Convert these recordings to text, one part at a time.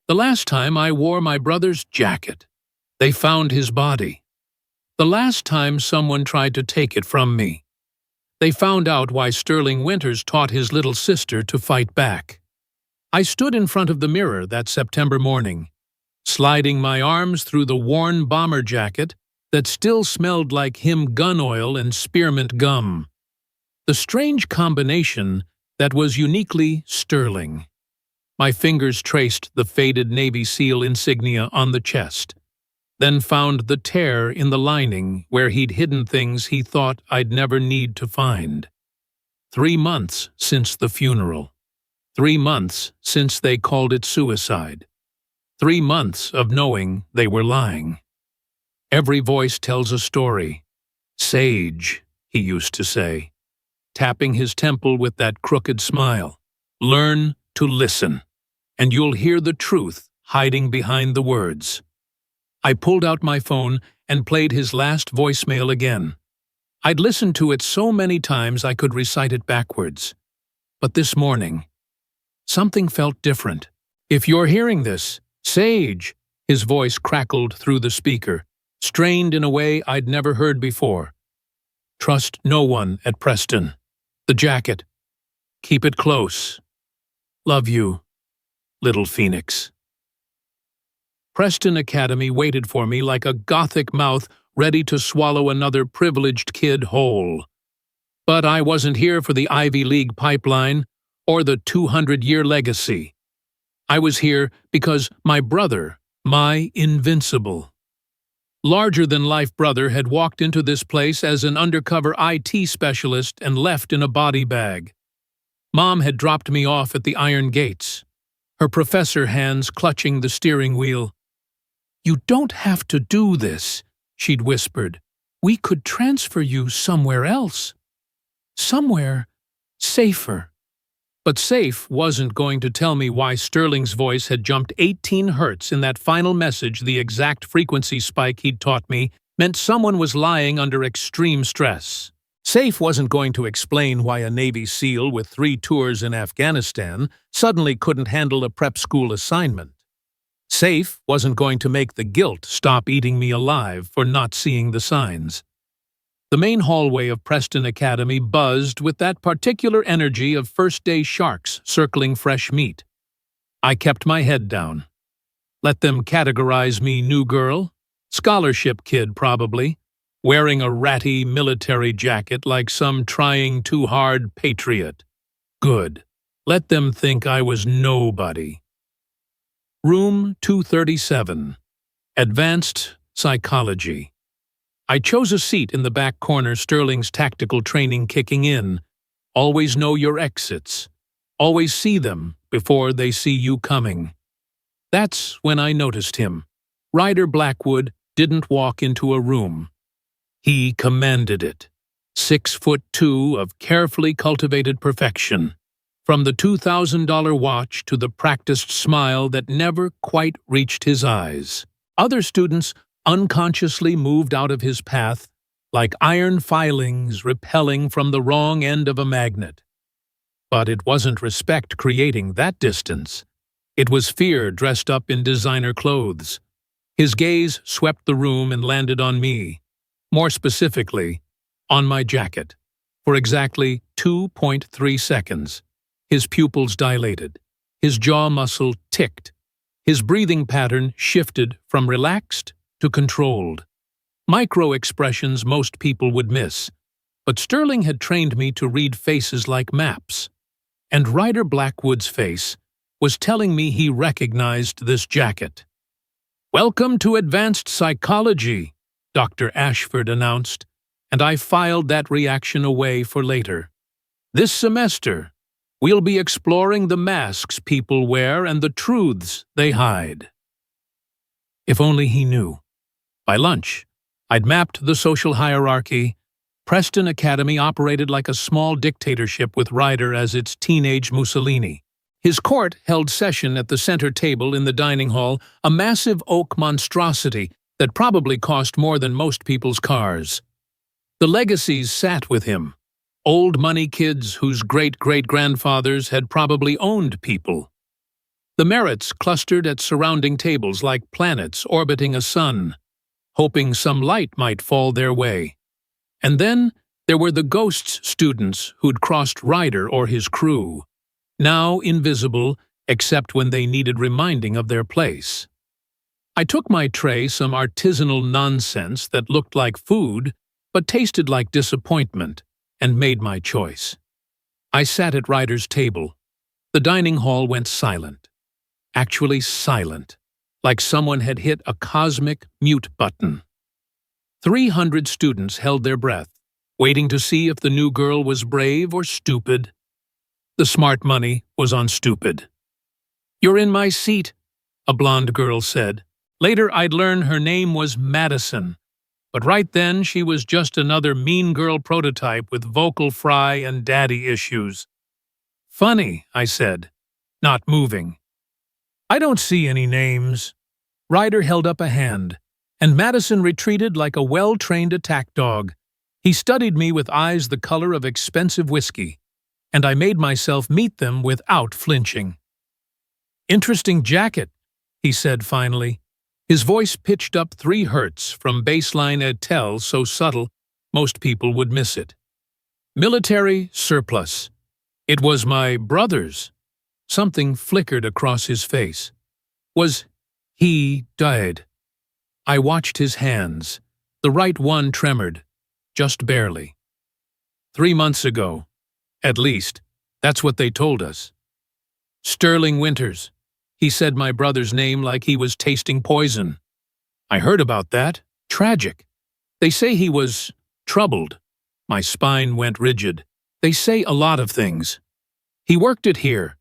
The last time I wore my brother's jacket. They found his body. The last time someone tried to take it from me. They found out why Sterling Winters taught his little sister to fight back. I stood in front of the mirror that September morning, sliding my arms through the worn bomber jacket that still smelled like him gun oil and spearmint gum. The strange combination that was uniquely Sterling. My fingers traced the faded Navy SEAL insignia on the chest, then found the tear in the lining where he'd hidden things he thought I'd never need to find. 3 months since the funeral. 3 months since they called it suicide. 3 months of knowing they were lying. Every voice tells a story. Sage, he used to say, tapping his temple with that crooked smile. Learn to listen, and you'll hear the truth hiding behind the words. I pulled out my phone and played his last voicemail again. I'd listened to it so many times I could recite it backwards. But this morning, something felt different. If you're hearing this, Sage, his voice crackled through the speaker, strained in a way I'd never heard before. Trust no one at Preston. The jacket. Keep it close. Love you, little Phoenix. Preston Academy waited for me like a Gothic mouth ready to swallow another privileged kid whole. But I wasn't here for the Ivy League pipeline or the 200-year legacy. I was here because my brother, my invincible, larger-than-life brother had walked into this place as an undercover IT specialist and left in a body bag. Mom had dropped me off at the iron gates, her professor hands clutching the steering wheel. "You don't have to do this," she'd whispered. "We could transfer you somewhere else. Somewhere safer." But safe wasn't going to tell me why Sterling's voice had jumped 18 hertz in that final message. The exact frequency spike he'd taught me meant someone was lying under extreme stress. Safe wasn't going to explain why a Navy SEAL with 3 tours in Afghanistan suddenly couldn't handle a prep school assignment. Safe wasn't going to make the guilt stop eating me alive for not seeing the signs. The main hallway of Preston Academy buzzed with that particular energy of first-day sharks circling fresh meat. I kept my head down. Let them categorize me new girl, scholarship kid probably, wearing a ratty military jacket like some trying too hard patriot. Good. Let them think I was nobody. Room 237. Advanced Psychology. I chose a seat in the back corner, Sterling's tactical training kicking in. Always know your exits. Always see them before they see you coming. That's when I noticed him. Ryder Blackwood didn't walk into a room. He commanded it. 6'2" of carefully cultivated perfection. From the $2,000 watch to the practiced smile that never quite reached his eyes. Other students unconsciously moved out of his path like iron filings repelling from the wrong end of a magnet. But it wasn't respect creating that distance. It was fear dressed up in designer clothes. His gaze swept the room and landed on me. More specifically, on my jacket. For exactly 2.3 seconds, his pupils dilated. His jaw muscle ticked. His breathing pattern shifted from relaxed to controlled. Micro-expressions most people would miss, but Sterling had trained me to read faces like maps. And Ryder Blackwood's face was telling me he recognized this jacket. "Welcome to Advanced Psychology," Dr. Ashford announced, and I filed that reaction away for later. "This semester, we'll be exploring the masks people wear and the truths they hide." If only he knew. By lunch, I'd mapped the social hierarchy. Preston Academy operated like a small dictatorship with Ryder as its teenage Mussolini. His court held session at the center table in the dining hall, a massive oak monstrosity that probably cost more than most people's cars. The legacies sat with him. Old money kids whose great-great-grandfathers had probably owned people. The Merits clustered at surrounding tables like planets orbiting a sun, hoping some light might fall their way. And then there were the Ghosts students who'd crossed Ryder or his crew, now invisible except when they needed reminding of their place. I took my tray some artisanal nonsense that looked like food but tasted like disappointment, and made my choice. I sat at Ryder's table. The dining hall went silent. Actually silent, like someone had hit a cosmic mute button. 300 students held their breath, waiting to see if the new girl was brave or stupid. The smart money was on stupid. "You're in my seat," a blonde girl said. Later I'd learn her name was Madison, but right then she was just another mean girl prototype with vocal fry and daddy issues. "Funny," I said, not moving. "I don't see any names." Ryder held up a hand, and Madison retreated like a well-trained attack dog. He studied me with eyes the color of expensive whiskey, and I made myself meet them without flinching. "Interesting jacket," he said finally. His voice pitched up 3 hertz from baseline Etel so subtle most people would miss it. "Military surplus. It was my brother's." Something flickered across his face. "Was he died?" I watched his hands. The right one tremored, just barely. 3 months ago. At least, that's what they told us. "Sterling Winters." He said my brother's name like he was tasting poison. "I heard about that. Tragic. They say he was troubled." My spine went rigid. "They say a lot of things. He worked it here.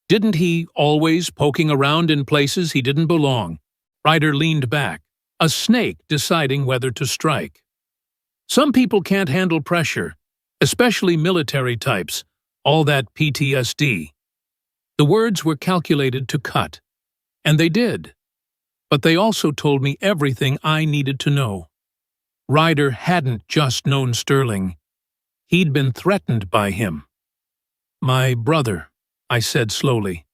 Didn't he always poking around in places he didn't belong?" Ryder leaned back, a snake deciding whether to strike. "Some people can't handle pressure, especially military types, all that PTSD. The words were calculated to cut, and they did. But they also told me everything I needed to know. Ryder hadn't just known Sterling. He'd been threatened by him. "My brother," I said slowly,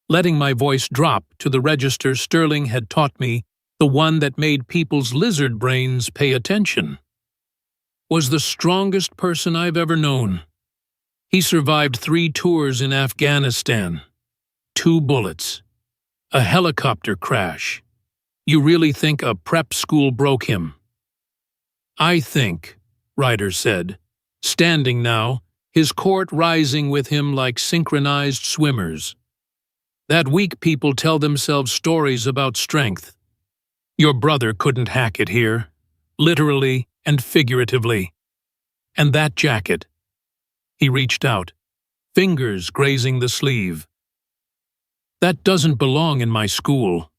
letting my voice drop to the register Sterling had taught me, the one that made people's lizard brains pay attention. "Was the strongest person I've ever known. He survived 3 tours in Afghanistan. 2 bullets. A helicopter crash. You really think a prep school broke him?" "I think," Ryder said, standing now, his court rising with him like synchronized swimmers, "that weak people tell themselves stories about strength. Your brother couldn't hack it here, literally and figuratively. And that jacket." He reached out, fingers grazing the sleeve. "That doesn't belong in my school."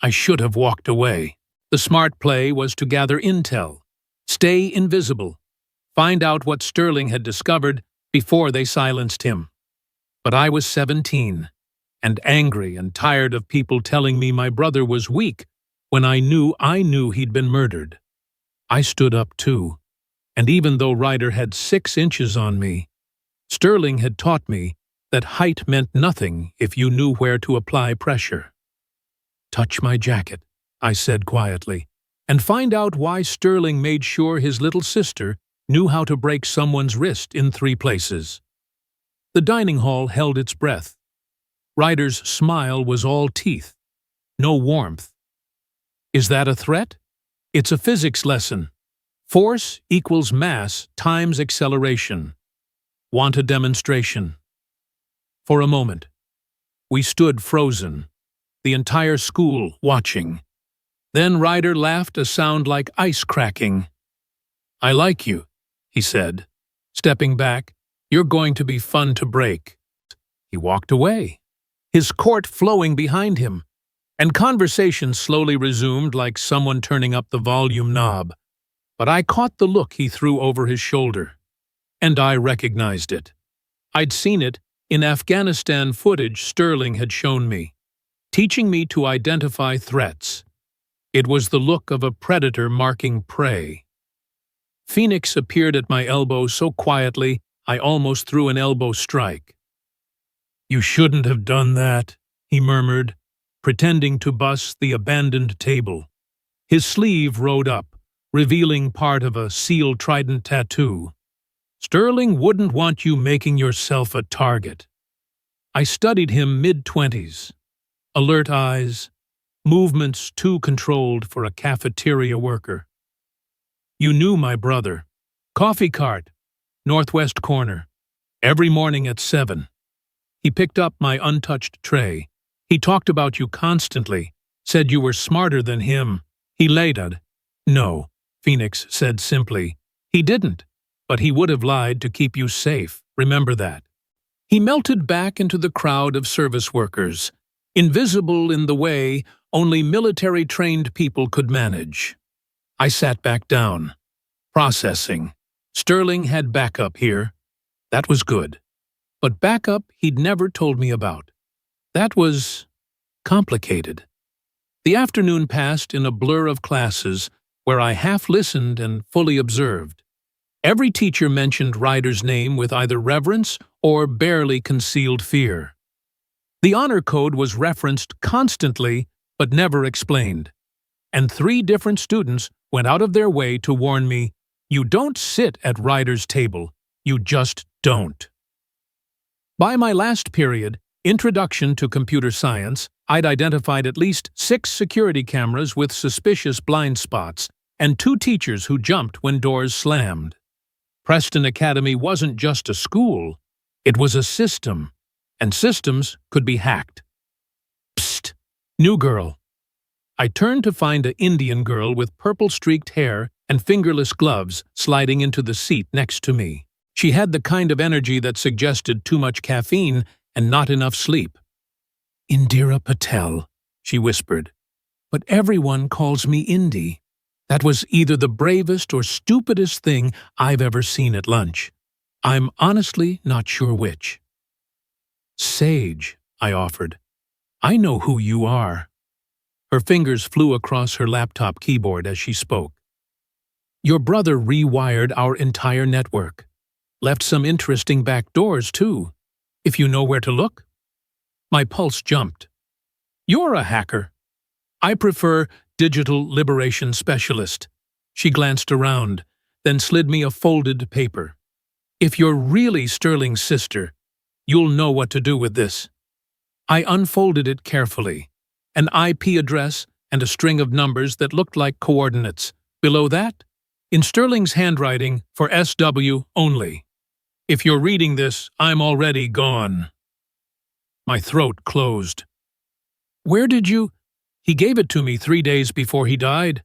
I should have walked away. The smart play was to gather intel, stay invisible, find out what Sterling had discovered before they silenced him. But I was 17, and angry and tired of people telling me my brother was weak when I knew he'd been murdered. I stood up too, and even though Ryder had 6 inches on me, Sterling had taught me that height meant nothing if you knew where to apply pressure. "Touch my jacket," I said quietly, "and find out why Sterling made sure his little sister knew how to break someone's wrist in 3 places. The dining hall held its breath. Ryder's smile was all teeth, no warmth. "Is that a threat? It's a physics lesson. Force equals mass times acceleration. Want a demonstration?" For a moment, we stood frozen, the entire school watching. Then Ryder laughed a sound like ice cracking. "I like you," he said, stepping back. "You're going to be fun to break." He walked away, his court flowing behind him, and conversation slowly resumed like someone turning up the volume knob. But I caught the look he threw over his shoulder, and I recognized it. I'd seen it in Afghanistan footage Sterling had shown me, teaching me to identify threats. It was the look of a predator marking prey. Phoenix appeared at my elbow so quietly I almost threw an elbow strike. "You shouldn't have done that," he murmured, pretending to bus the abandoned table. His sleeve rode up, revealing part of a seal trident tattoo. Sterling wouldn't want you making yourself a target. I studied him mid-20s. Alert eyes, movements too controlled for a cafeteria worker. You knew my brother. Coffee cart, northwest corner. Every morning at 7. He picked up my untouched tray. He talked about you constantly, said you were smarter than him. He laid. No, Phoenix said simply. He didn't, but he would have lied to keep you safe, remember that. He melted back into the crowd of service workers, invisible in the way only military-trained people could manage. I sat back down, processing. Sterling had backup here. That was good. But backup he'd never told me about. That was complicated. The afternoon passed in a blur of classes where I half listened and fully observed. Every teacher mentioned Ryder's name with either reverence or barely concealed fear. The honor code was referenced constantly but never explained. And 3 different students went out of their way to warn me, you don't sit at Ryder's table, you just don't. By my last period, Introduction to Computer Science, I'd identified at least 6 security cameras with suspicious blind spots and 2 teachers who jumped when doors slammed. Preston Academy wasn't just a school, it was a system, and systems could be hacked. Psst, new girl. I turned to find an Indian girl with purple-streaked hair and fingerless gloves sliding into the seat next to me. She had the kind of energy that suggested too much caffeine and not enough sleep. Indira Patel, she whispered. But everyone calls me Indy. That was either the bravest or stupidest thing I've ever seen at lunch. I'm honestly not sure which. Sage, I offered. I know who you are. Her fingers flew across her laptop keyboard as she spoke. Your brother rewired our entire network. Left some interesting back doors, too, if you know where to look. My pulse jumped. You're a hacker. I prefer digital liberation specialist. She glanced around, then slid me a folded paper. If you're really Sterling's sister, you'll know what to do with this. I unfolded it carefully. An IP address and a string of numbers that looked like coordinates. Below that, in Sterling's handwriting, for SW only. If you're reading this, I'm already gone. My throat closed. Where did you? He gave it to me 3 days before he died.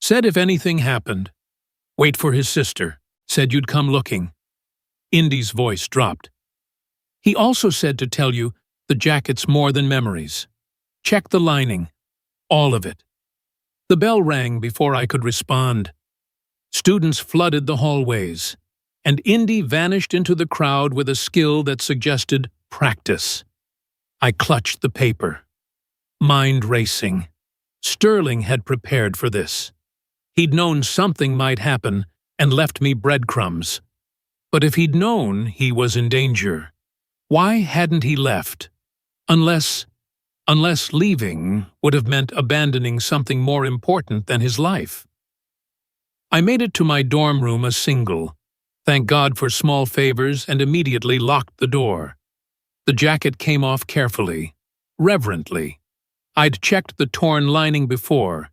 Said if anything happened. Wait for his sister. Said you'd come looking. Indy's voice dropped. He also said to tell you the jacket's more than memories. Check the lining. All of it. The bell rang before I could respond. Students flooded the hallways, and Indy vanished into the crowd with a skill that suggested practice. I clutched the paper. Mind racing. Sterling had prepared for this. He'd known something might happen and left me breadcrumbs. But if he'd known he was in danger, why hadn't he left? Unless leaving would have meant abandoning something more important than his life. I made it to my dorm room a single, thank God for small favors, and immediately locked the door. The jacket came off carefully, reverently. I'd checked the torn lining before,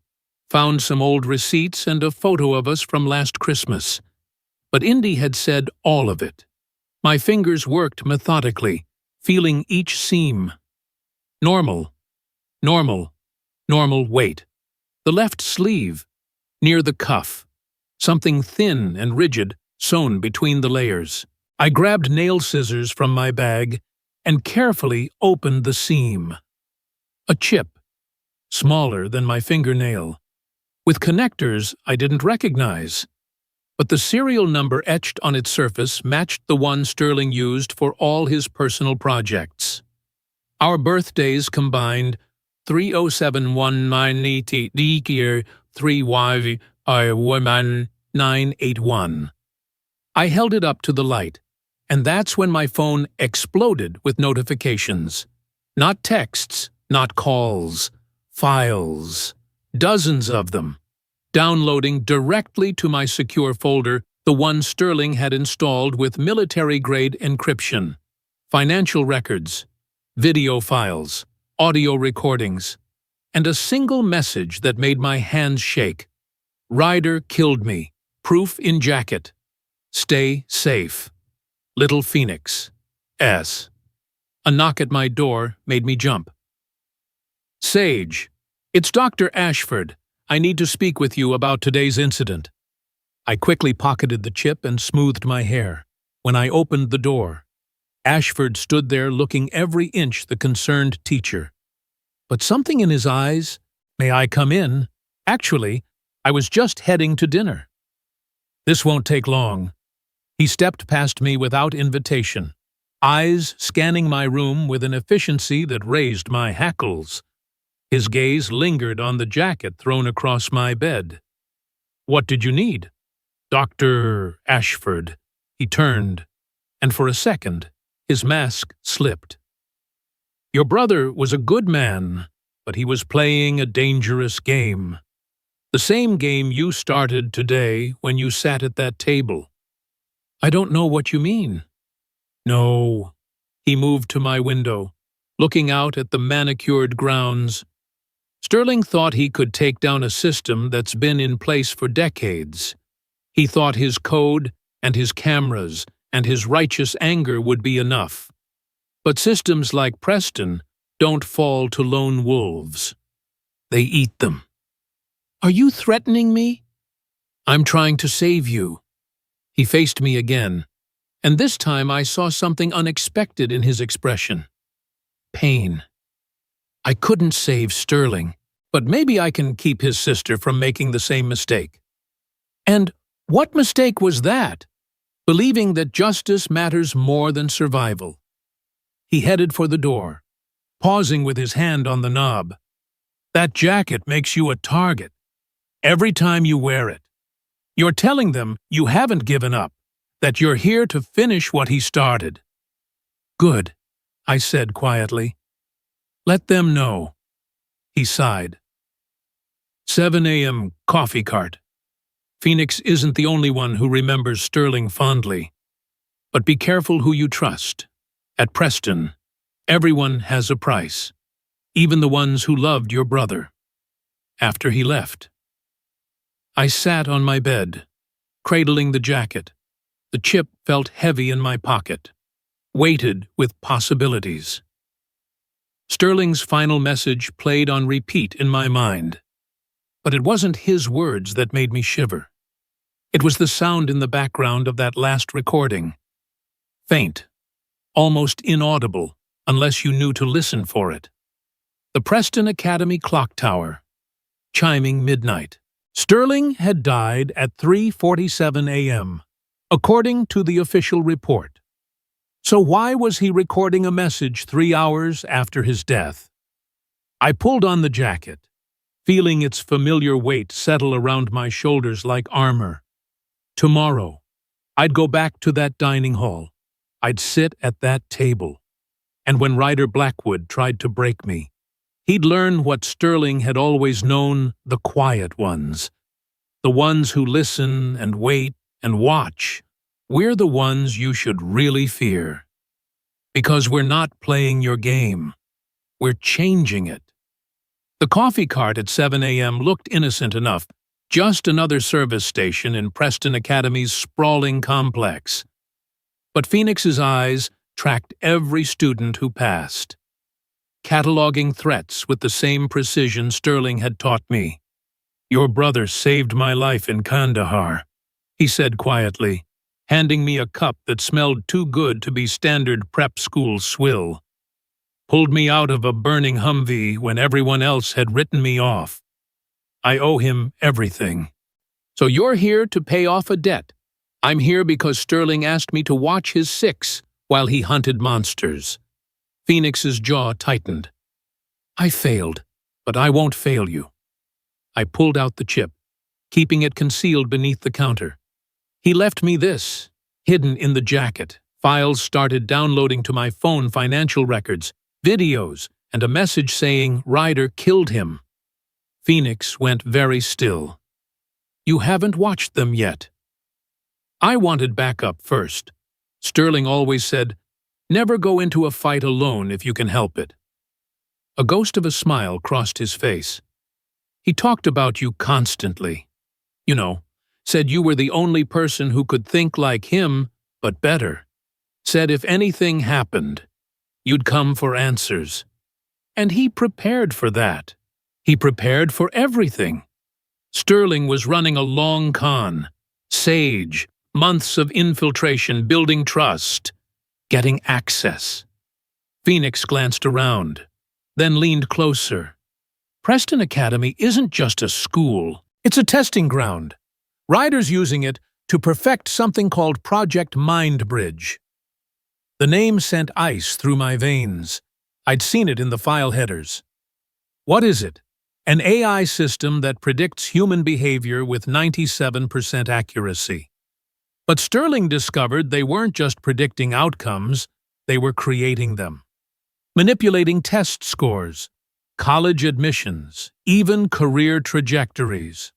found some old receipts and a photo of us from last Christmas. But Indy had said all of it. My fingers worked methodically, feeling each seam. Normal, normal, normal weight. The left sleeve, near the cuff. Something thin and rigid sewn between the layers. I grabbed nail scissors from my bag and carefully opened the seam. A chip, smaller than my fingernail, with connectors I didn't recognize. But the serial number etched on its surface matched the one Sterling used for all his personal projects. Our birthdays combined 30719 year 3Y woman 981. I held it up to the light, and that's when my phone exploded with notifications. Not texts, not calls. Files. Dozens of them. Downloading directly to my secure folder, the one Sterling had installed with military-grade encryption. Financial records, video files, audio recordings, and a single message that made my hands shake. Ryder killed me. Proof in jacket. Stay safe. Little Phoenix. S. A knock at my door made me jump. Sage, it's Dr. Ashford. I need to speak with you about today's incident. I quickly pocketed the chip and smoothed my hair. When I opened the door, Ashford stood there looking every inch the concerned teacher. But something in his eyes, "May I come in?" Actually, I was just heading to dinner. "This won't take long." He stepped past me without invitation, eyes scanning my room with an efficiency that raised my hackles. His gaze lingered on the jacket thrown across my bed. "What did you need?" "Dr. Ashford." He turned, and for a second, his mask slipped. "Your brother was a good man, but he was playing a dangerous game. The same game you started today when you sat at that table." "I don't know what you mean." "No." He moved to my window, looking out at the manicured grounds. "Sterling thought he could take down a system that's been in place for decades. He thought his code and his cameras and his righteous anger would be enough. But systems like Preston don't fall to lone wolves. They eat them." "Are you threatening me?" "I'm trying to save you." He faced me again, and this time I saw something unexpected in his expression. Pain. I couldn't save Sterling, but maybe I can keep his sister from making the same mistake. And what mistake was that? Believing that justice matters more than survival. He headed for the door, pausing with his hand on the knob. "That jacket makes you a target. Every time you wear it. You're telling them you haven't given up, that you're here to finish what he started." "Good," I said quietly. "Let them know." He sighed. 7 a.m. coffee cart. Phoenix isn't the only one who remembers Sterling fondly. But be careful who you trust. At Preston, everyone has a price, even the ones who loved your brother. After he left, I sat on my bed, cradling the jacket. The chip felt heavy in my pocket, weighted with possibilities. Sterling's final message played on repeat in my mind. But it wasn't his words that made me shiver. It was the sound in the background of that last recording. Faint, almost inaudible, unless you knew to listen for it. The Preston Academy clock tower, chiming midnight. Sterling had died at 3:47 a.m., according to the official report. So why was he recording a message 3 hours after his death? I pulled on the jacket, feeling its familiar weight settle around my shoulders like armor. Tomorrow, I'd go back to that dining hall. I'd sit at that table. And when Ryder Blackwood tried to break me, he'd learn what Sterling had always known: the quiet ones. The ones who listen and wait and watch. We're the ones you should really fear. Because we're not playing your game. We're changing it. The coffee cart at 7 a.m. looked innocent enough, just another service station in Preston Academy's sprawling complex. But Phoenix's eyes tracked every student who passed, cataloging threats with the same precision Sterling had taught me. "Your brother saved my life in Kandahar," he said quietly, handing me a cup that smelled too good to be standard prep school swill. "Pulled me out of a burning Humvee when everyone else had written me off. I owe him everything." "So you're here to pay off a debt. I'm here because Sterling asked me to watch his six while he hunted monsters." Phoenix's jaw tightened. "I failed, but I won't fail you." I pulled out the chip, keeping it concealed beneath the counter. He left me this, hidden in the jacket. Files started downloading to my phone: financial records, videos, and a message saying Ryder killed him. Phoenix went very still. You haven't watched them yet. I wanted backup first. Sterling always said, never go into a fight alone if you can help it. A ghost of a smile crossed his face. He talked about you constantly. You know, said you were the only person who could think like him, but better. Said if anything happened, you'd come for answers. And he prepared for that. He prepared for everything. Sterling was running a long con. Sage, months of infiltration, building trust, getting access. Phoenix glanced around, then leaned closer. Preston Academy isn't just a school. It's a testing ground. Ryder's using it to perfect something called Project Mindbridge. The name sent ice through my veins. I'd seen it in the file headers. What is it? An AI system that predicts human behavior with 97% accuracy. But Sterling discovered they weren't just predicting outcomes, they were creating them. Manipulating test scores, college admissions, even career trajectories.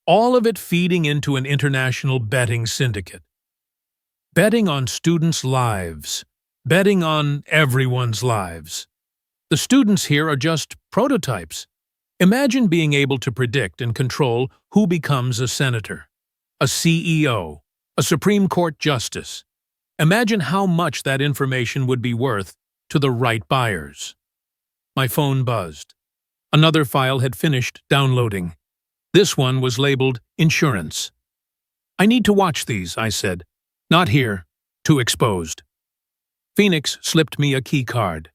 All of it feeding into an international betting syndicate. Betting on students' lives. Betting on everyone's lives. The students here are just prototypes. Imagine being able to predict and control who becomes a senator, a CEO, a Supreme Court justice. Imagine how much that information would be worth to the right buyers. My phone buzzed. Another file had finished downloading. This one was labeled Insurance. I need to watch these, I said. Not here. Too exposed. Phoenix slipped me a key card.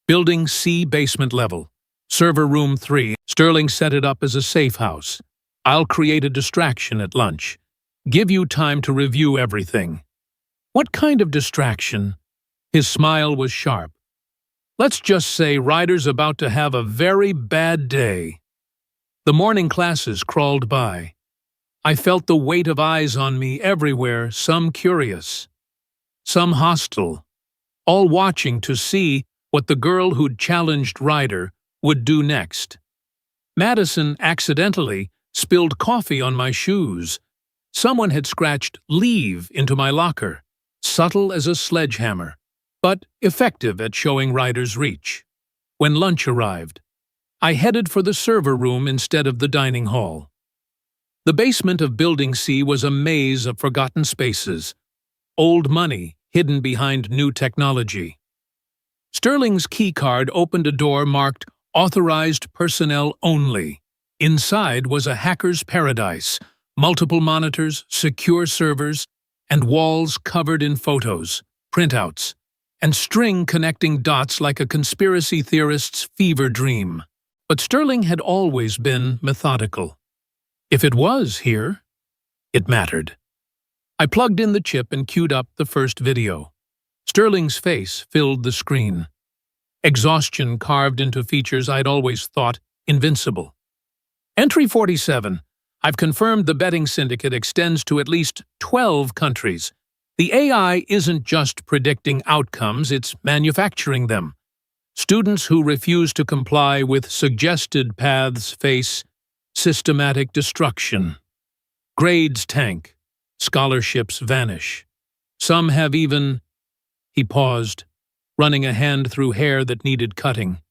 Building C basement level. Server room 3. Sterling set it up as a safe house. I'll create a distraction at lunch. Give you time to review everything. What kind of distraction? His smile was sharp. Let's just say Ryder's about to have a very bad day. The morning classes crawled by. I felt the weight of eyes on me everywhere, some curious, some hostile, all watching to see what the girl who'd challenged Ryder would do next. Madison accidentally spilled coffee on my shoes. Someone had scratched "Leave" into my locker, subtle as a sledgehammer, but effective at showing Ryder's reach. When lunch arrived, I headed for the server room instead of the dining hall. The basement of Building C was a maze of forgotten spaces, old money hidden behind new technology. Sterling's keycard opened a door marked Authorized Personnel Only. Inside was a hacker's paradise, multiple monitors, secure servers, and walls covered in photos, printouts, and string connecting dots like a conspiracy theorist's fever dream. But Sterling had always been methodical. If it was here, it mattered. I plugged in the chip and queued up the first video. Sterling's face filled the screen. Exhaustion carved into features I'd always thought invincible. Entry 47. I've confirmed the betting syndicate extends to at least 12 countries. The AI isn't just predicting outcomes, it's manufacturing them. Students who refuse to comply with suggested paths face systematic destruction. Grades tank. Scholarships vanish. Some have even... He paused, running a hand through hair that needed cutting.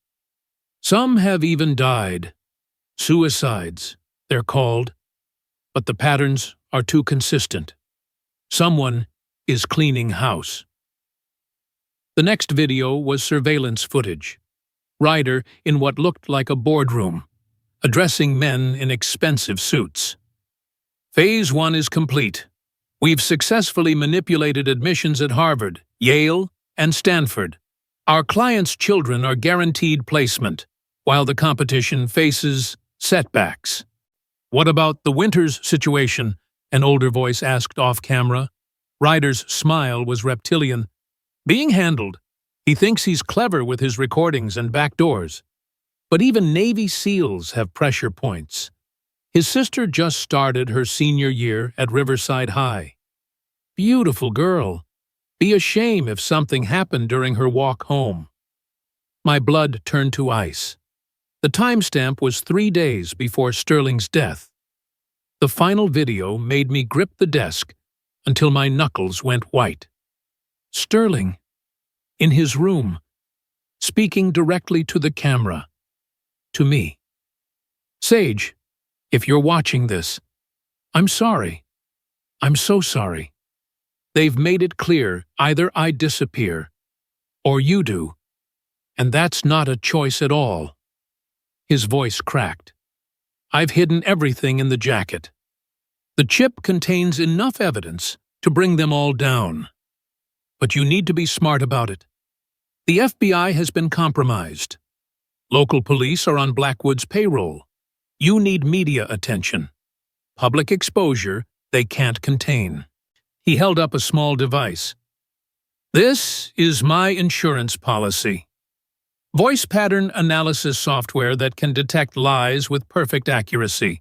Some have even died. Suicides, they're called. But the patterns are too consistent. Someone is cleaning house. The next video was surveillance footage. Ryder in what looked like a boardroom, addressing men in expensive suits. Phase 1 is complete. We've successfully manipulated admissions at Harvard, Yale, and Stanford. Our clients' children are guaranteed placement, while the competition faces setbacks. What about the Winters situation? An older voice asked off-camera. Ryder's smile was reptilian. Being handled. He thinks he's clever with his recordings and backdoors. But even Navy SEALs have pressure points. His sister just started her senior year at Riverside High. Beautiful girl. Be a shame if something happened during her walk home. My blood turned to ice. The timestamp was 3 days before Sterling's death. The final video made me grip the desk until my knuckles went white. Sterling, in his room, speaking directly to the camera, to me. Sage, if you're watching this, I'm sorry. I'm so sorry. They've made it clear either I disappear or you do, and that's not a choice at all. His voice cracked. I've hidden everything in the jacket. The chip contains enough evidence to bring them all down. But you need to be smart about it. The FBI has been compromised. Local police are on Blackwood's payroll. You need media attention. Public exposure they can't contain. He held up a small device. This is my insurance policy. Voice pattern analysis software that can detect lies with perfect accuracy.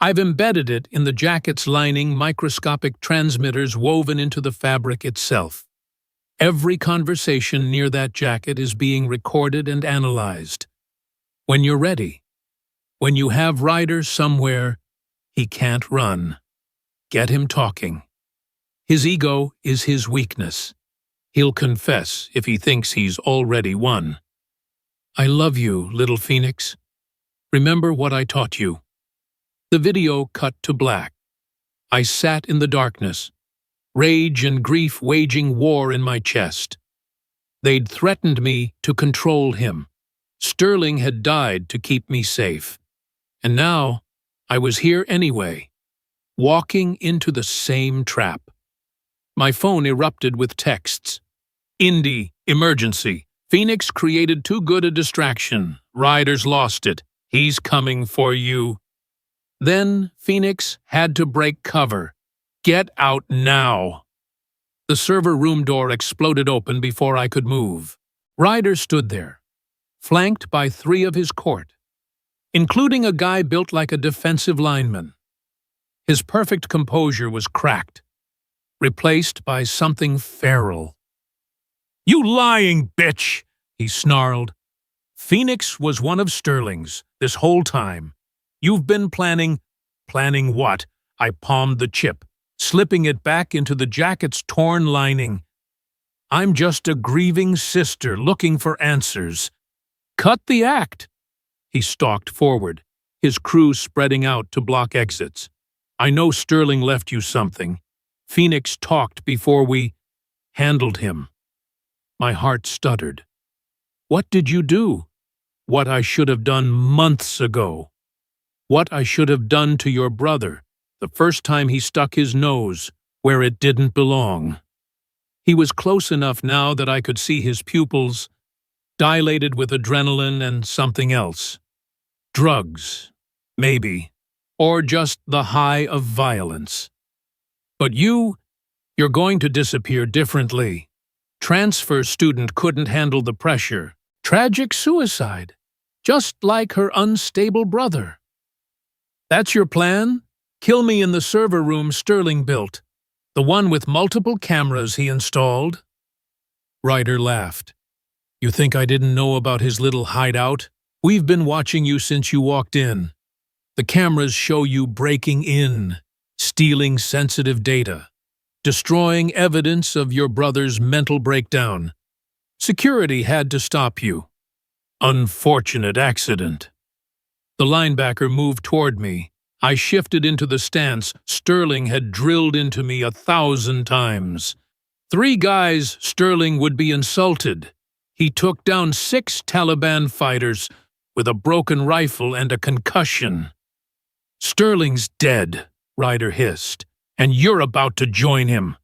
I've embedded it in the jacket's lining, microscopic transmitters woven into the fabric itself. Every conversation near that jacket is being recorded and analyzed. When you're ready, when you have Ryder somewhere he can't run, get him talking. His ego is his weakness. He'll confess if he thinks he's already won. I love you, little Phoenix. Remember what I taught you. The video cut to black. I sat in the darkness, rage and grief waging war in my chest. They'd threatened me to control him. Sterling had died to keep me safe. And now, I was here anyway, walking into the same trap. My phone erupted with texts. Indy, emergency. Phoenix created too good a distraction. Ryder's lost it. He's coming for you. Then Phoenix had to break cover. Get out now. The server room door exploded open before I could move. Ryder stood there, flanked by 3 of his court, including a guy built like a defensive lineman. His perfect composure was cracked, replaced by something feral. You lying bitch, he snarled. Phoenix was one of Sterling's this whole time. You've been planning what? I palmed the chip, slipping it back into the jacket's torn lining. I'm just a grieving sister looking for answers. Cut the act. He stalked forward, his crew spreading out to block exits. I know Sterling left you something. Phoenix talked before we handled him. My heart stuttered. What did you do? What I should have done months ago. What I should have done to your brother the first time he stuck his nose where it didn't belong. He was close enough now that I could see his pupils, dilated with adrenaline and something else. Drugs, maybe, or just the high of violence. But you're going to disappear differently. Transfer student couldn't handle the pressure. Tragic suicide, just like her unstable brother. That's your plan? Kill me in the server room Sterling built, the one with multiple cameras he installed? Ryder laughed. You think I didn't know about his little hideout? We've been watching you since you walked in. The cameras show you breaking in, stealing sensitive data, destroying evidence of your brother's mental breakdown. Security had to stop you. Unfortunate accident. The linebacker moved toward me. I shifted into the stance Sterling had drilled into me 1,000 times. 3 guys Sterling would be insulted. He took down 6 Taliban fighters with a broken rifle and a concussion. Sterling's dead, Ryder hissed, and you're about to join him.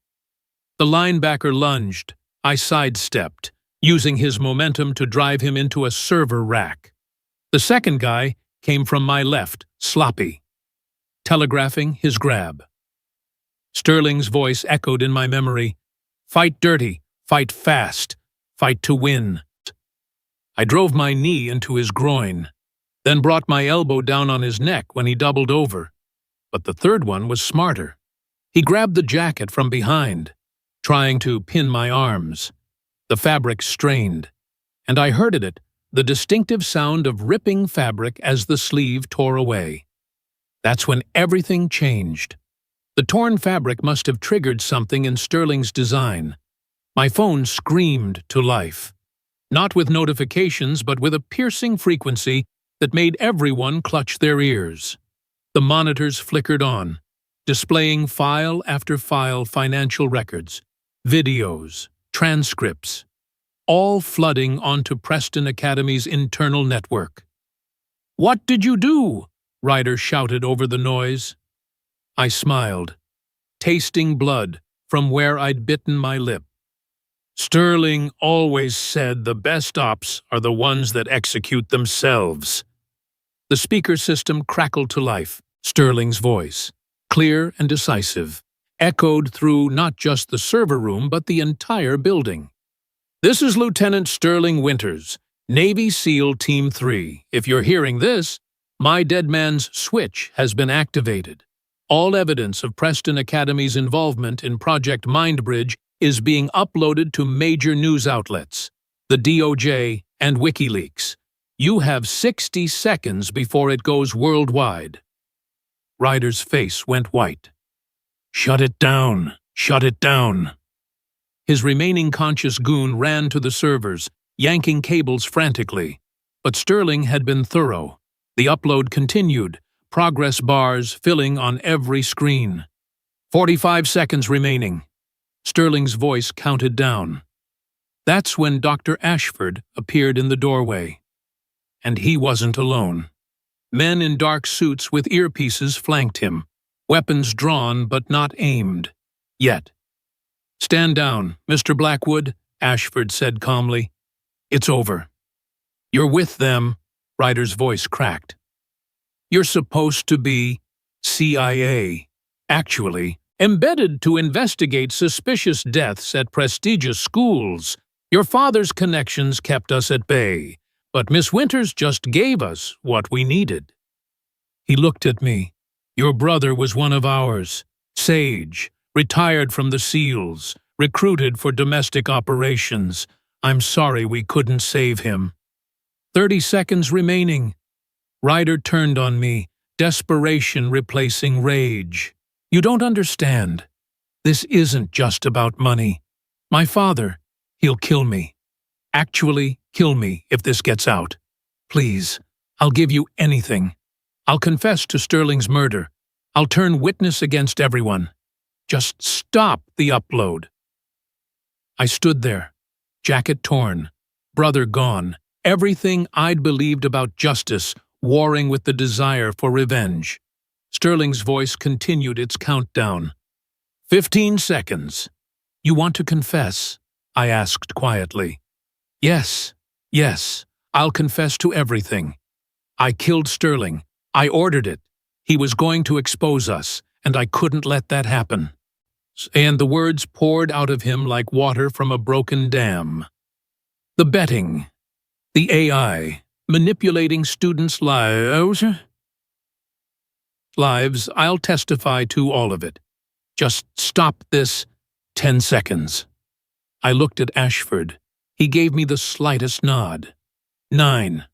The linebacker lunged. I sidestepped, using his momentum to drive him into a server rack. The second guy came from my left, sloppy, telegraphing his grab. Sterling's voice echoed in my memory. Fight dirty, fight fast, fight to win. I drove my knee into his groin, then brought my elbow down on his neck when he doubled over. But the third one was smarter. He grabbed the jacket from behind, trying to pin my arms. The fabric strained, and I hurted it the distinctive sound of ripping fabric as the sleeve tore away. That's when everything changed. The torn fabric must have triggered something in Sterling's design. My phone screamed to life. Not with notifications, but with a piercing frequency that made everyone clutch their ears. The monitors flickered on, displaying file after file financial records, videos, transcripts, all flooding onto Preston Academy's internal network. "What did you do?" Ryder shouted over the noise. I smiled, tasting blood from where I'd bitten my lip. "Sterling always said the best ops are the ones that execute themselves." The speaker system crackled to life. Sterling's voice, clear and decisive, echoed through not just the server room but the entire building. "This is Lieutenant Sterling Winters, Navy SEAL Team 3. If you're hearing this, my dead man's switch has been activated. All evidence of Preston Academy's involvement in Project Mindbridge is being uploaded to major news outlets, the DOJ and WikiLeaks. You have 60 seconds before it goes worldwide." Ryder's face went white. "Shut it down! Shut it down!" His remaining conscious goon ran to the servers, yanking cables frantically. But Sterling had been thorough. The upload continued, progress bars filling on every screen. 45 seconds remaining. Sterling's voice counted down. That's when Dr. Ashford appeared in the doorway. And he wasn't alone. Men in dark suits with earpieces flanked him, weapons drawn but not aimed. Yet. "Stand down, Mr. Blackwood," Ashford said calmly. "It's over." "You're with them," Ryder's voice cracked. "You're supposed to be CIA, actually, embedded to investigate suspicious deaths at prestigious schools. Your father's connections kept us at bay, but Miss Winters just gave us what we needed." He looked at me. "Your brother was one of ours. Sage, retired from the SEALs, recruited for domestic operations. I'm sorry we couldn't save him." 30 seconds remaining. Ryder turned on me, desperation replacing rage. "You don't understand. This isn't just about money. My father, he'll kill me. Actually, kill me if this gets out. Please, I'll give you anything. I'll confess to Sterling's murder. I'll turn witness against everyone. Just stop the upload." I stood there, jacket torn, brother gone, everything I'd believed about justice warring with the desire for revenge. Sterling's voice continued its countdown. 15 seconds. "You want to confess?" I asked quietly. Yes, I'll confess to everything. I killed Sterling. I ordered it. He was going to expose us, and I couldn't let that happen." And the words poured out of him like water from a broken dam. "The betting, the AI, manipulating students' lives, I'll testify to all of it. Just stop this. 10 seconds. I looked at Ashford. He gave me the slightest nod. 9.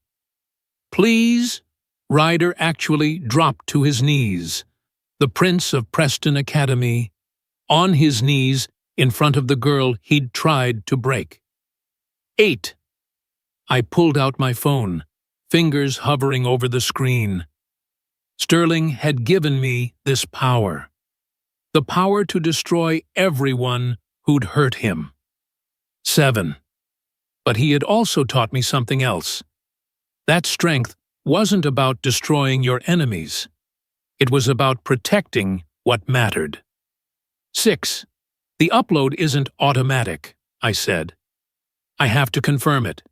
"Please?" Ryder actually dropped to his knees. The Prince of Preston Academy, on his knees in front of the girl he'd tried to break. 8. I pulled out my phone, fingers hovering over the screen. Sterling had given me this power. The power to destroy everyone who'd hurt him. 7. But he had also taught me something else. That strength wasn't about destroying your enemies. It was about protecting what mattered. 6. The upload isn't automatic, I said. I have to confirm it.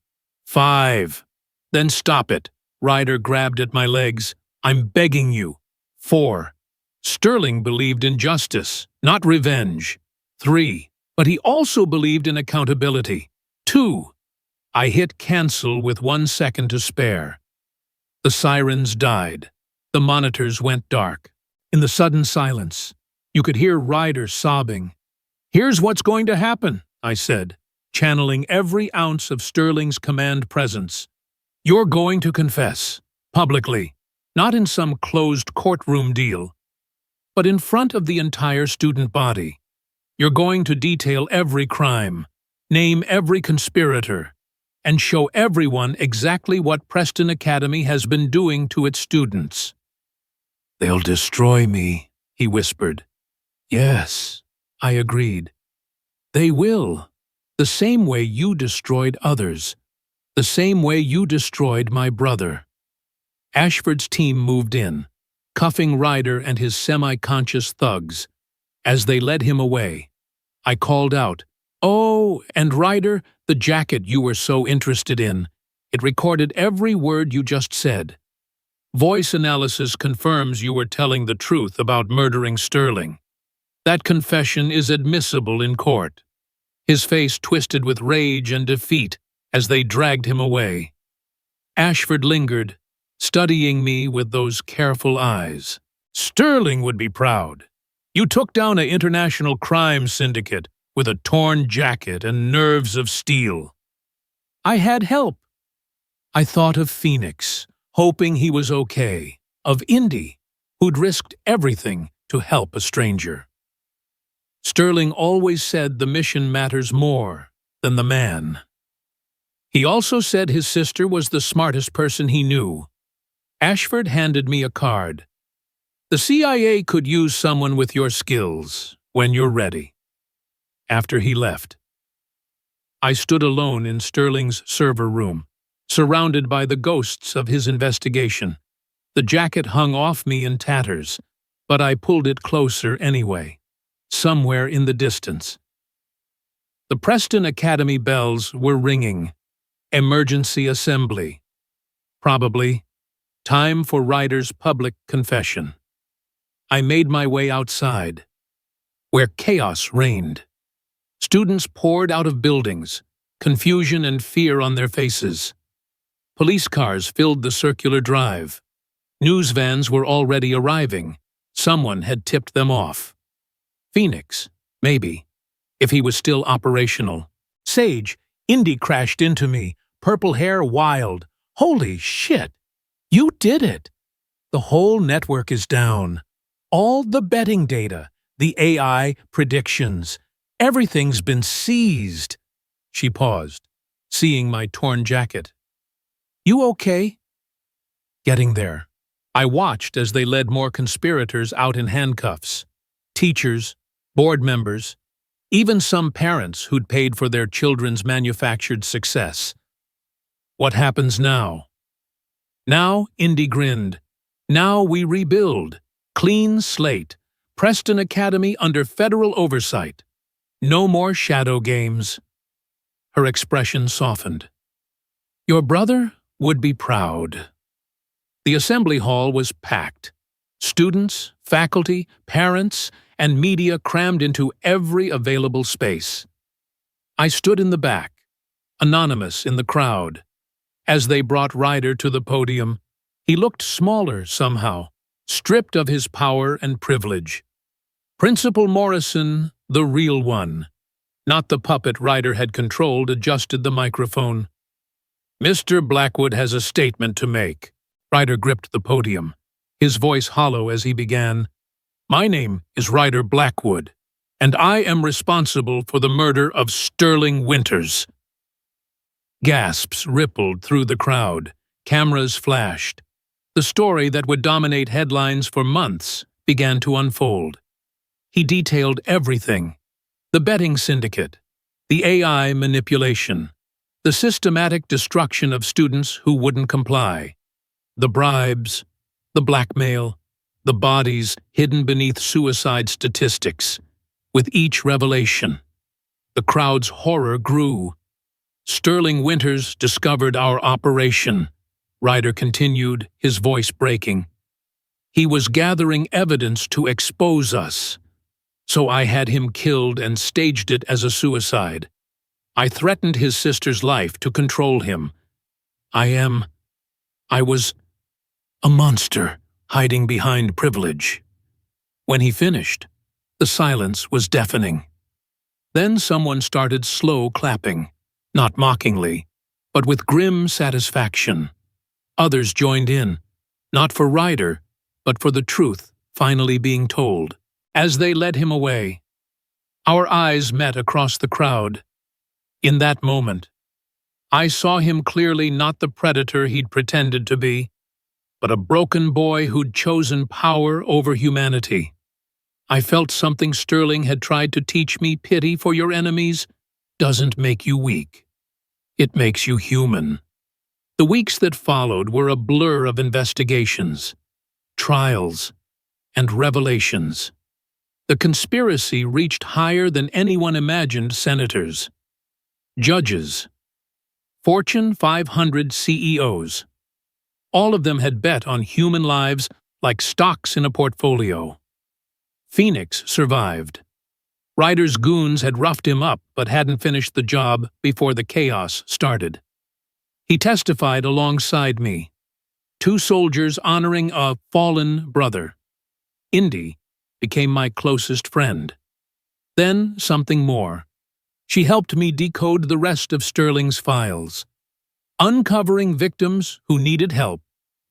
5. Then stop it. Ryder grabbed at my legs. I'm begging you. 4. Sterling believed in justice, not revenge. 3. But he also believed in accountability. 2. I hit cancel with 1 second to spare. The sirens died. The monitors went dark. In the sudden silence, you could hear Ryder sobbing. Here's what's going to happen, I said, channeling every ounce of Sterling's command presence. You're going to confess, publicly, not in some closed courtroom deal, but in front of the entire student body. You're going to detail every crime, name every conspirator, and show everyone exactly what Preston Academy has been doing to its students. They'll destroy me, he whispered. Yes, I agreed. They will, the same way you destroyed others, the same way you destroyed my brother. Ashford's team moved in, cuffing Ryder and his semi-conscious thugs. As they led him away, I called out, "Oh, and Ryder, the jacket you were so interested in. It recorded every word you just said. Voice analysis confirms you were telling the truth about murdering Sterling. That confession is admissible in court." His face twisted with rage and defeat as they dragged him away. Ashford lingered, studying me with those careful eyes. Sterling would be proud. You took down an international crime syndicate with a torn jacket and nerves of steel. I had help. I thought of Phoenix, hoping he was okay, of Indy, who'd risked everything to help a stranger. Sterling always said the mission matters more than the man. He also said his sister was the smartest person he knew. Ashford handed me a card. The CIA could use someone with your skills when you're ready. After he left, I stood alone in Sterling's server room, surrounded by the ghosts of his investigation. The jacket hung off me in tatters, but I pulled it closer anyway, somewhere in the distance. The Preston Academy bells were ringing. Emergency assembly. Probably time for Ryder's public confession. I made my way outside, where chaos reigned. Students poured out of buildings, confusion and fear on their faces. Police cars filled the circular drive. News vans were already arriving. Someone had tipped them off. Phoenix, maybe, if he was still operational. Sage, Indy crashed into me, purple hair wild. Holy shit! You did it! The whole network is down. All the betting data, the AI predictions, everything's been seized. She paused, seeing my torn jacket. You okay? Getting there. I watched as they led more conspirators out in handcuffs. Teachers, board members, even some parents who'd paid for their children's manufactured success. What happens now? Now, Indy grinned. Now we rebuild. Clean slate. Preston Academy under federal oversight. No more shadow games. Her expression softened. Your brother would be proud. The assembly hall was packed. Students, faculty, parents, and media crammed into every available space. I stood in the back, anonymous in the crowd. As they brought Ryder to the podium, he looked smaller somehow, stripped of his power and privilege. Principal Morrison, the real one, not the puppet Ryder had controlled, adjusted the microphone. Mr. Blackwood has a statement to make. Ryder gripped the podium, his voice hollow as he began. My name is Ryder Blackwood, and I am responsible for the murder of Sterling Winters. Gasps rippled through the crowd. Cameras flashed. The story that would dominate headlines for months began to unfold. He detailed everything. The betting syndicate, the AI manipulation, the systematic destruction of students who wouldn't comply, the bribes, the blackmail, the bodies hidden beneath suicide statistics. With each revelation, the crowd's horror grew. Sterling Winters discovered our operation, Ryder continued, his voice breaking. He was gathering evidence to expose us, so I had him killed and staged it as a suicide. I threatened his sister's life to control him. I was a monster hiding behind privilege. When he finished, the silence was deafening. Then someone started slow clapping, not mockingly, but with grim satisfaction. Others joined in, not for Ryder, but for the truth finally being told. As they led him away, our eyes met across the crowd. In that moment, I saw him clearly, not the predator he'd pretended to be, but a broken boy who'd chosen power over humanity. I felt something Sterling had tried to teach me: pity for your enemies doesn't make you weak. It makes you human. The weeks that followed were a blur of investigations, trials, and revelations. The conspiracy reached higher than anyone imagined: senators, judges, Fortune 500 CEOs. All of them had bet on human lives like stocks in a portfolio. Phoenix survived. Ryder's goons had roughed him up but hadn't finished the job before the chaos started. He testified alongside me, 2 soldiers honoring a fallen brother. Indy became my closest friend. Then something more. She helped me decode the rest of Sterling's files, uncovering victims who needed help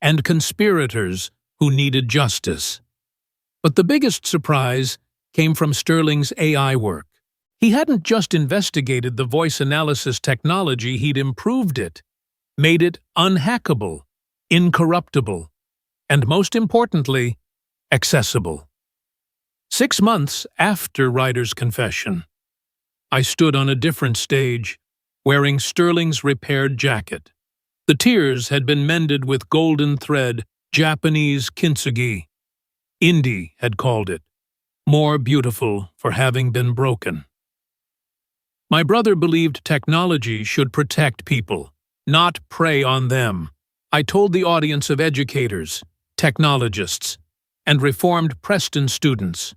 and conspirators who needed justice. But the biggest surprise came from Sterling's AI work. He hadn't just investigated the voice analysis technology, he'd improved it, made it unhackable, incorruptible, and most importantly, accessible. 6 months after Ryder's confession, I stood on a different stage, wearing Sterling's repaired jacket. The tears had been mended with golden thread, Japanese kintsugi. Indy had called it, more beautiful for having been broken. My brother believed technology should protect people, not prey on them. I told the audience of educators, technologists, and reformed Preston students.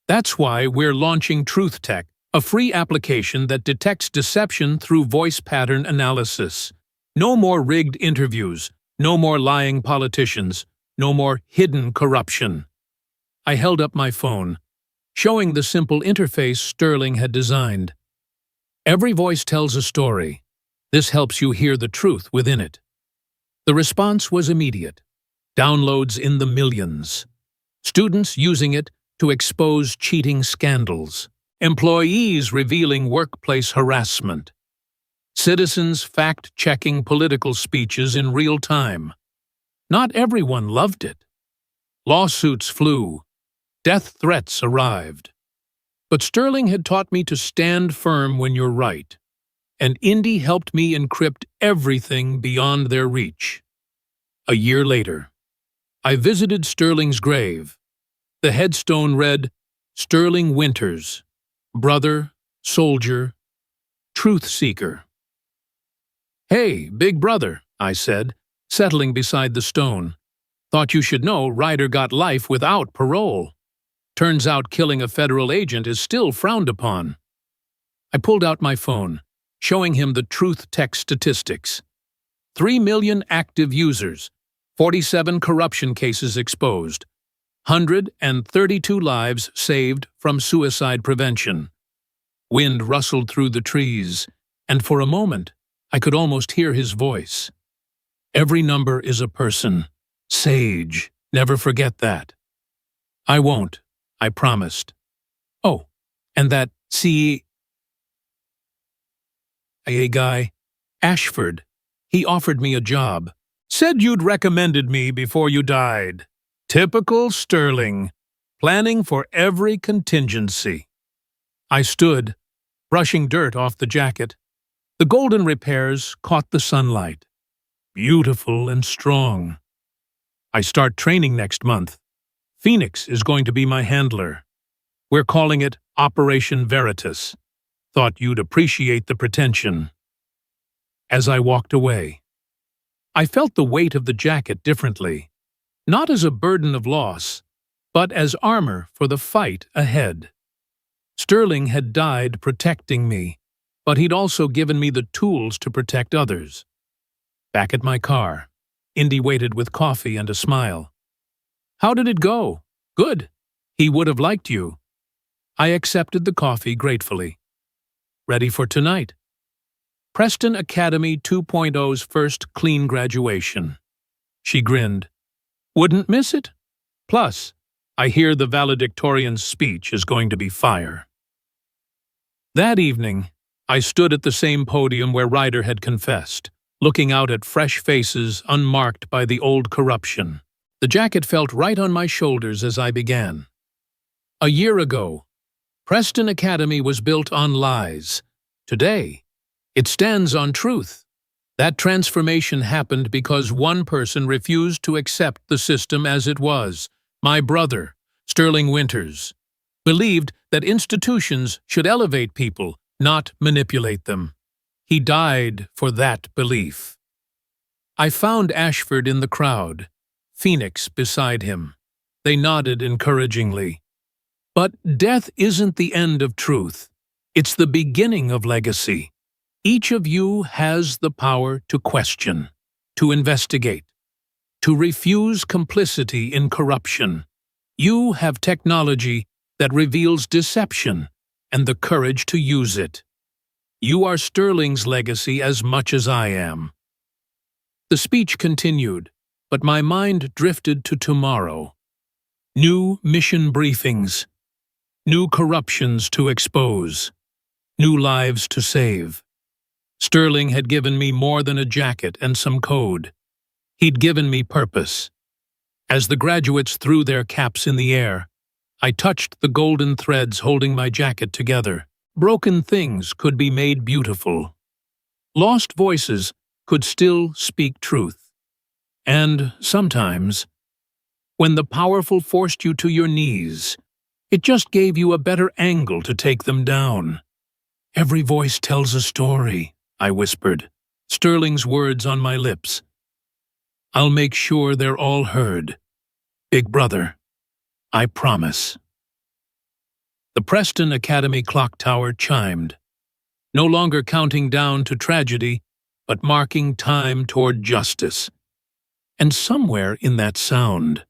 That's why we're launching Truth Tech, a free application that detects deception through voice pattern analysis. No more rigged interviews, no more lying politicians, no more hidden corruption. I held up my phone, showing the simple interface Sterling had designed. Every voice tells a story. This helps you hear the truth within it. The response was immediate. Downloads in the millions. Students using it to expose cheating scandals. Employees revealing workplace harassment. Citizens fact-checking political speeches in real time. Not everyone loved it. Lawsuits flew. Death threats arrived. But Sterling had taught me to stand firm when you're right, and Indy helped me encrypt everything beyond their reach. A year later, I visited Sterling's grave. The headstone read, Sterling Winters, brother, soldier, truth seeker. "Hey, big brother," I said, settling beside the stone. "Thought you should know Ryder got life without parole. Turns out killing a federal agent is still frowned upon." I pulled out my phone, showing him the Truth Tech statistics. 3 million active users, 47 corruption cases exposed, 132 lives saved from suicide prevention. Wind rustled through the trees, and for a moment, I could almost hear his voice. "Every number is a person. Sage, never forget that." "I won't," I promised. "Oh, and that CIA guy, Ashford, he offered me a job. Said you'd recommended me before you died. Typical Sterling, planning for every contingency." I stood, brushing dirt off the jacket. The golden repairs caught the sunlight. Beautiful and strong. "I start training next month. Phoenix is going to be my handler. We're calling it Operation Veritas. Thought you'd appreciate the pretension." As I walked away, I felt the weight of the jacket differently, not as a burden of loss, but as armor for the fight ahead. Sterling had died protecting me, but he'd also given me the tools to protect others. Back at my car, Indy waited with coffee and a smile. "How did it go?" "Good. He would have liked you." I accepted the coffee gratefully. "Ready for tonight?" Preston Academy 2.0's first clean graduation. She grinned. Wouldn't miss it? Plus, I hear the valedictorian's speech is going to be fire. That evening, I stood at the same podium where Ryder had confessed, looking out at fresh faces unmarked by the old corruption. The jacket felt right on my shoulders as I began. A year ago, Preston Academy was built on lies. Today, it stands on truth. That transformation happened because one person refused to accept the system as it was. My brother, Sterling Winters, believed that institutions should elevate people, not manipulate them. He died for that belief. I found Ashford in the crowd, Phoenix beside him. They nodded encouragingly. But death isn't the end of truth. It's the beginning of legacy. Each of you has the power to question, to investigate, to refuse complicity in corruption. You have technology that reveals deception and the courage to use it. You are Sterling's legacy as much as I am. The speech continued, but my mind drifted to tomorrow. New mission briefings, new corruptions to expose, new lives to save. Sterling had given me more than a jacket and some code. He'd given me purpose. As the graduates threw their caps in the air, I touched the golden threads holding my jacket together. Broken things could be made beautiful. Lost voices could still speak truth. And sometimes, when the powerful forced you to your knees, it just gave you a better angle to take them down. Every voice tells a story, I whispered, Sterling's words on my lips. I'll make sure they're all heard. Big brother, I promise. The Preston Academy clock tower chimed, no longer counting down to tragedy, but marking time toward justice. And somewhere in that sound,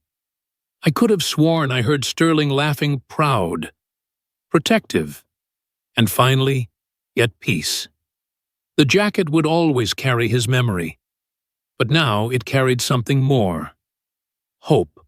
I could have sworn I heard Sterling laughing proud, protective, and finally, yet peace. The jacket would always carry his memory, but now it carried something more. Hope.